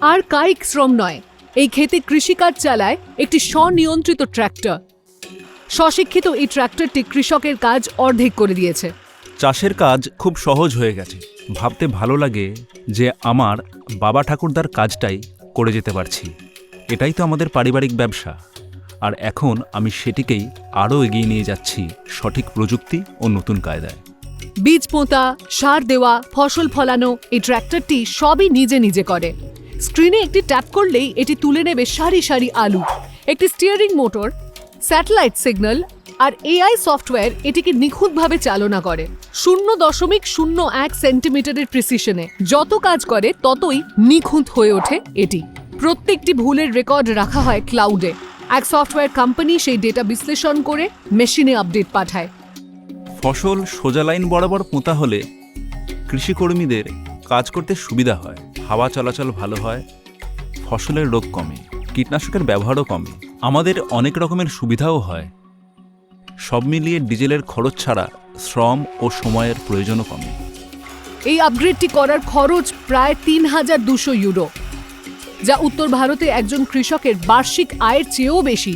আর কায়িক শ্রম নয়, এই ক্ষেতে কৃষিকাজ চালায় একটি স্বনিয়ন্ত্রিত ট্র্যাক্টর। স্বশিক্ষিত এই ট্র্যাক্টরটি কৃষকের কাজ অর্ধেক করে দিয়েছে। চাষের কাজ খুব সহজ হয়ে গেছে। ভাবতে ভালো লাগে যে আমার বাবা ঠাকুরদার কাজটাই করে যেতে পারছি। এটাই তো আমাদের পারিবারিক ব্যবসা। আর এখন আমি সেটিকেই আরও এগিয়ে নিয়ে যাচ্ছি সঠিক প্রযুক্তি ও নতুন কায়দায়। বীজ পোঁতা, সার দেওয়া, ফসল ফলানো, এই ট্র্যাক্টরটি সবই নিজে নিজে করে। স্ক্রিনে একটি ট্যাপ করলেই এটি তুলে নেবে সারি সারি আলু। একটি স্টিয়ারিং মোটর, স্যাটেলাইট সিগন্যাল আর এআই সফটওয়্যার এটিকে নিখুঁতভাবে চালনা করে। 0.01 সেন্টিমিটারের প্রিসিশনে যত কাজ করে ততই নিখুঁত হয়ে ওঠে এটি। প্রত্যেকটি ভুলের রেকর্ড রাখা হয় ক্লাউডে। এক সফটওয়্যার কোম্পানি সেই ডেটা বিশ্লেষণ করে মেশিনে আপডেট পাঠায়। ফসল সোজা লাইন বরাবর পোঁতা হলে কৃষিকর্মীদের কাজ করতে সুবিধা হয়, হাওয়া চলাচল ভালো হয়, ফসলের রোগ কমে, কীটনাশকের ব্যবহারও কমে, আমাদের অনেক রকমের সুবিধাও হয়। সব মিলিয়ে ডিজেলের খরচ ছাড়া শ্রম ও সময়ের প্রয়োজনও কমে। এই আপগ্রেডটি করার খরচ প্রায় ৩,২০০ ইউরো, যা উত্তর ভারতে একজন কৃষকের বার্ষিক আয়ের চেয়েও বেশি।